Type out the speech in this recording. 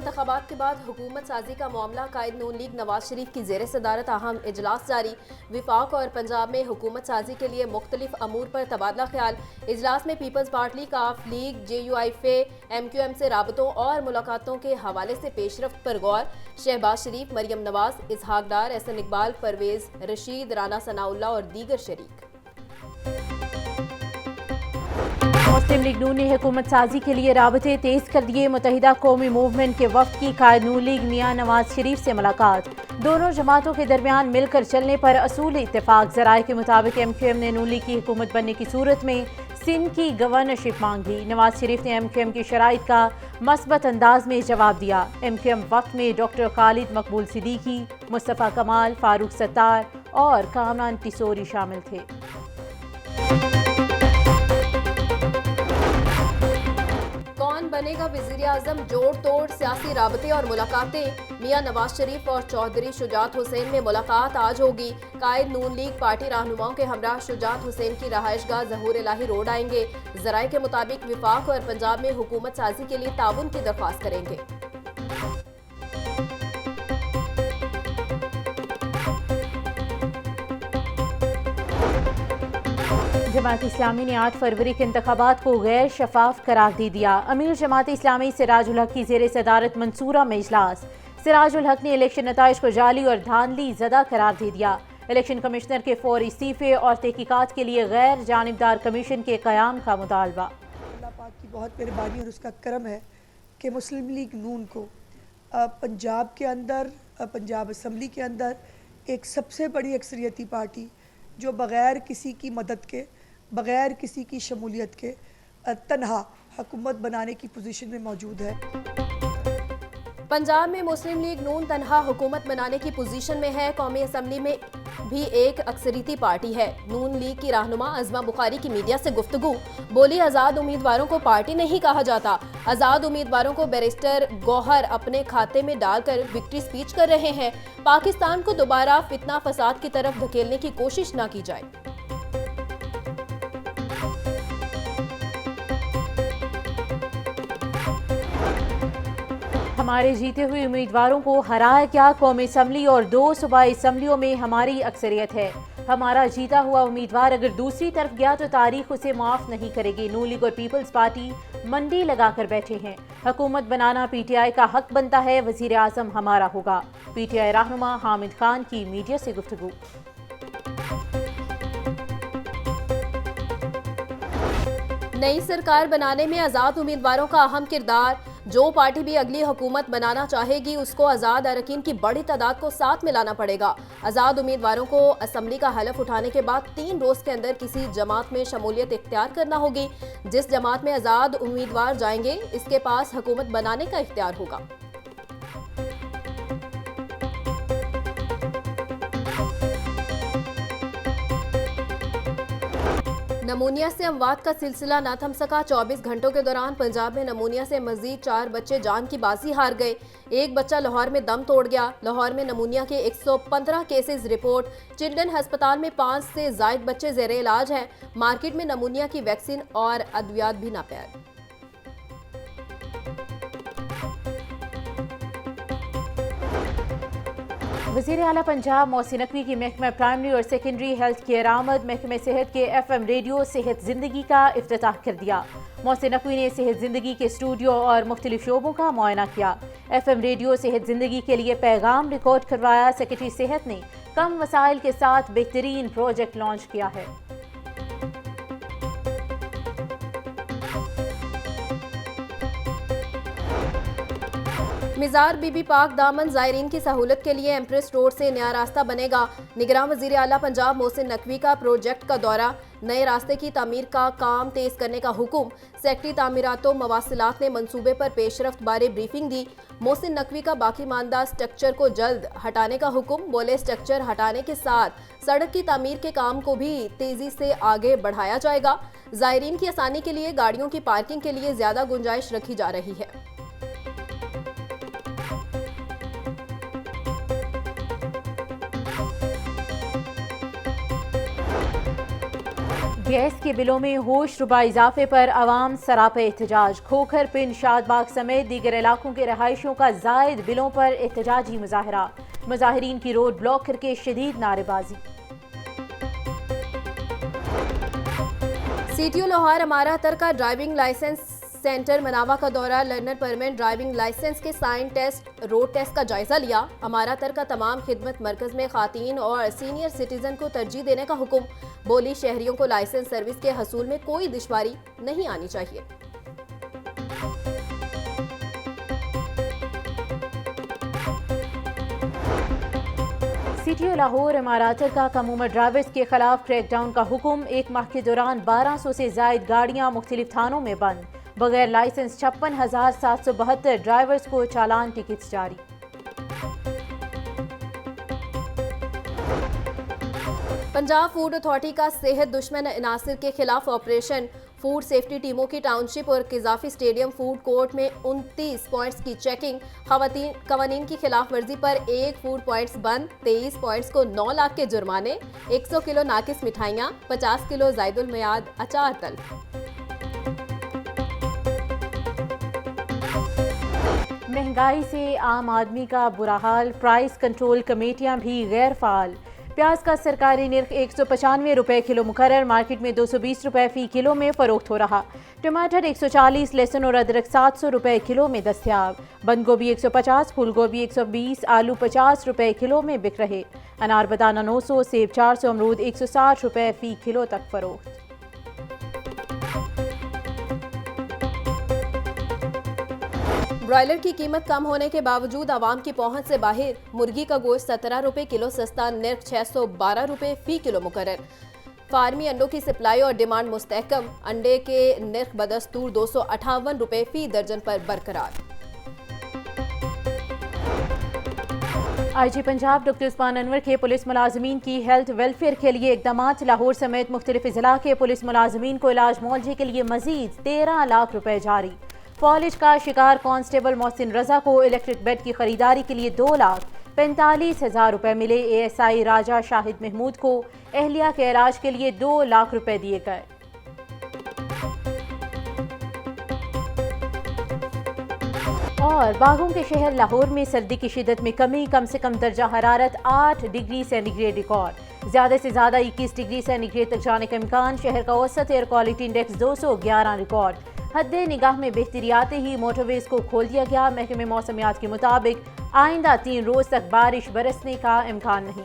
इंतखाबात के बाद हुकूमत साजी का मामला कायद नून लीग नवाज शरीफ की जेर सदारत अहम इजलास जारी। विफाक और पंजाब में हुकूमत साजी के लिए मुख्तलिफ अमूर पर तबादला ख्याल। इजलास में पीपल्स पार्टी, काफ लीग, JUIF, MQM से राबतों और मुलाकातों के हवाले से पेशरफ्त पर गौर। शहबाज शरीफ, मरियम नवाज, इसहाक डार, एहसन इकबाल, परवेज रशीद, राना सनाउल्लाह और दीगर शरीक। मुस्लिम लीग नून ने हुकूमत साजी के लिए राबते तेज कर दिए। मुत्तहिदा कौमी मूवमेंट के वफ्द की कायद नून लीग मियां नवाज शरीफ से मुलाकात। दोनों जमातों के दरमियान मिलकर चलने पर असूल इत्तेफाक। जराये के मुताबिक MQM ने नून लीग की हुकूमत बनने की सूरत में सिंध की गवर्नरशिप मांगी। नवाज शरीफ ने MQM की शराइत का मस्बत अंदाज में जवाब दिया। MQM वक्त में डॉक्टर खालिद मकबूल सिद्दीकी, मुस्तफ़ा कमाल, फारूक सत्तार और कामरान टिसोरी शामिल थे। कौन बनेगा वज़ीर आज़म, जोड़ तोड़ सियासी राबते और मुलाकातें। मियां नवाज शरीफ और चौधरी शुजात हुसैन में मुलाकात आज होगी। कायद नून लीग पार्टी रहनुमाओं के हमरा शुजात हुसैन की रहायशगाह ज़हूर इलाही रोड आएंगे। ज़राए के मुताबिक विफाक और पंजाब में हुकूमत साजी के लिए ताउन की दरख्वास्त करेंगे। जमात इस्लामी ने 8 फरवरी के इंतखाबात को गैर शफाफ करार दे दिया। अमीर जमात इस्लामी सिराजुल हक की जेर सदारत मंसूरा में इजलास। सिराजुल हक ने इलेक्शन नताइज को जाली और धांधली ज़दा करार दे दिया। इलेक्शन कमिश्नर के फौरी इस्तीफे और तहकीकात के लिए गैर जानिबदार कमीशन के क़याम का मुतालबा। अल्लाह पाक की बहुत मेहरबानी और उसका करम है कि मुस्लिम लीग नून को पंजाब के अंदर, पंजाब असम्बली के अंदर एक सबसे बड़ी अक्सरियती पार्टी जो बग़ैर किसी की मदद के, बग़ैर किसी की शमूलियत के तन्हा हुकूमत बनाने की पोजीशन में मौजूद है। पंजाब में मुस्लिम लीग नून तन्हा हुकूमत बनाने की पोजीशन में है। कौमी असम्बली में भी एक अक्सरियती पार्टी है। नून लीग की रहनुमा अज़मा बुखारी की मीडिया से गुफ्तगू बोली, आज़ाद उम्मीदवारों को पार्टी नहीं कहा जाता। आज़ाद उम्मीदवारों को बैरिस्टर गौहर अपने खाते में डालकर विक्ट्री स्पीच कर रहे हैं। पाकिस्तान को दोबारा फितना फसाद की तरफ धकेलने की कोशिश न की जाए। हमारे जीते हुए उम्मीदवारों को हराया क्या? कौमी असम्बली और 2 सूबाई असम्बलियों में हमारी अक्सरियत है। हमारा जीता हुआ उम्मीदवार अगर दूसरी तरफ गया तो तारीख उसे माफ़ नहीं करेगी। नून लीग और पीपल्स पार्टी मंडी लगाकर बैठे हैं। हुकूमत बनाना PTI का हक बनता है। वज़ीर आज़म हमारा होगा। PTI रहनुमा हामिद खान की मीडिया से गुफ्तगू। नई सरकार बनाने में आज़ाद उम्मीदवारों का अहम किरदार। जो पार्टी भी अगली हुकूमत बनाना चाहेगी उसको आज़ाद अरकान की बड़ी तादाद को साथ मिलाना पड़ेगा। आज़ाद उम्मीदवारों को असम्बली का हलफ उठाने के बाद 3 रोज़ के अंदर किसी जमात में शमूलियत इख्तियार करना होगी। जिस जमात में आज़ाद उम्मीदवार जाएंगे इसके पास हुकूमत बनाने का इख्तियार होगा। नमूनिया से अमवात का सिलसिला न थम सका। 24 घंटों के दौरान पंजाब में नमूनिया से मजीद 4 बच्चे जान की बाजी हार गए। एक बच्चा लाहौर में दम तोड़ गया। लाहौर में नमूनिया के 115 केसेस रिपोर्ट। चिल्ड्रन अस्पताल में 5 से ज़ायद बच्चे ज़ेरे इलाज हैं। मार्केट में नमूनिया की वैक्सीन और अद्वियात भी नापैद। वज़ीर आला पंजाब मोहसिन नकवी की महकमा प्राइमरी और सेकेंडरी हेल्थ केयर आमद। महकमा सेहत के FM रेडियो सेहत ज़िंदगी का इफ्तिताह कर दिया। मोहसिन नकवी ने सेहत ज़िंदगी के स्टूडियो और मुख्तलिफ शोबों का मुआयना किया। FM रेडियो सेहत ज़िंदगी के लिए पैगाम रिकॉर्ड करवाया। सेक्रेटरी सेहत ने कम वसाइल के साथ बेहतरीन प्रोजेक्ट लॉन्च किया है। मिज़ार बीबी पाक दामन ज़ायरीन की सहूलत के लिए एम्प्रेस रोड से नया रास्ता बनेगा। निगरान वज़ीर आला पंजाब मोहसिन नकवी का प्रोजेक्ट का दौरा। नए रास्ते की तामीर का काम तेज़ करने का हुक्म। सेक्रेटरी तामीरातो मवासिलात ने मंसूबे पर पेशरफ्त बारे ब्रीफिंग दी। मोहसिन नकवी का बाकी मानदा स्ट्रक्चर को जल्द हटाने का हुक्म। बोले, स्ट्रक्चर हटाने के साथ सड़क की तामीर के काम को भी तेज़ी से आगे बढ़ाया जाएगा। ज़ायरीन की आसानी के लिए गाड़ियों की पार्किंग के लिए ज़्यादा गुंजाइश रखी जा रही है। गैस के बिलों में होशरुबा इजाफे पर अवाम सरापे एहतजाज। खोखर, पिंड, शादबाग समेत दीगर इलाकों के रहायशों का जायद बिलों पर एहतजाजी मुजाहरा। मुजाहिरीन की रोड ब्लॉक करके शदीद नारेबाजी। सीटीओ लाहौर अमारा तर का ड्राइविंग लाइसेंस सेंटर मनावा का दौरा, लर्नर परमिट, ड्राइविंग लाइसेंस के साइन टेस्ट, रोड टेस्ट का जायजा लिया। अमारा तर का तमाम खिदमत मरकज में खातीन और सीनियर सिटीजन को तरजीह देने का हुक्म। बोली शहरियों को लाइसेंस सर्विस के हसूल में कोई दुश्वारी नहीं आनी चाहिए। सीटीओ लाहौर अमारातर का कम उम्र ड्राइवर्स के खिलाफ क्रैकडाउन का हुक्म। एक माह के दौरान 1200 से जायद गाड़ियां मुख्तलिफ थानों में बंद। बगैर लाइसेंस 56,772 ड्राइवर्स को चालान टिकट्स जारी। पंजाब फूड अथॉरिटी का सेहत दुश्मन अनासिर के खिलाफ ऑपरेशन। फूड सेफ्टी टीमों की टाउनशिप और किजाफी स्टेडियम फूड कोर्ट में 29 पॉइंट्स की चेकिंग। कवानीन की खिलाफ वर्जी पर 1 फूड पॉइंट्स बंद, 23 पॉइंट्स को 9 लाख के जुर्माने, 100 किलो नाकिस मिठाइयाँ, 50 किलो जायदुल मियाद अचार तल्फ। महंगाई से आम आदमी का बुरा हाल, प्राइस कंट्रोल कमेटियां भी गैर फाल। प्याज का सरकारी निर्ख 195 रुपये किलो मुकर्रर, मार्केट में 220 रुपये फी किलो में फरोख्त हो रहा। टमाटर 140, लहसुन और अदरक 700 रुपये किलो में दस्तियाब। बंद गोभी 150, फूल गोभी 120, आलू 50 रुपये किलो में बिक रहे। अनार बदाना 900, सेब 400, अमरूद 160 रुपये फी किलो तक फरोख्त। ब्रॉयलर की कीमत कम होने के बावजूद आवाम की पहुंच से बाहर। मुर्गी का गोश्त 17 रुपये किलो सस्ता, निर्ख 612 रुपये फी किलो मुकर्रर। फार्मी अंडों की सप्लाई और डिमांड मुस्तहकम। अंडे के निर्ख बदस्तूर 258 रुपये फी दर्जन पर बरकरार। IG पंजाब डॉक्टर उस्मान अनवर के पुलिस मुलाजमीन की हेल्थ वेलफेयर के लिए इकदाम। लाहौर समेत मुख्तलिफ जिला के पुलिस मुलाजमीन को इलाज मुआवजे के लिए मजीद 13 लाख रुपए जारी। फॉलिज का शिकार कांस्टेबल मोहसिन रजा को इलेक्ट्रिक बेड की खरीदारी के लिए 2,45,000 रुपए मिले। ASI राजा शाहिद महमूद को एहलिया के इलाज के लिए 2 लाख रुपए दिए गए। और बागों के शहर लाहौर में सर्दी की शिद्दत में कमी, कम से कम दर्जा हरारत 8 डिग्री सेंटीग्रेड रिकॉर्ड। ज़्यादा से ज़्यादा 21 डिग्री सेंटीग्रेड तक जाने का इम्कान। शहर का औसत एयर क्वालिटी इंडेक्स 211 रिकॉर्ड। हद्दे निगाह में बेहतरी आते ही मोटरवेज को खोल दिया गया। महकमे मौसमियात के मुताबिक आइंदा 3 रोज तक बारिश बरसने का इम्कान नहीं।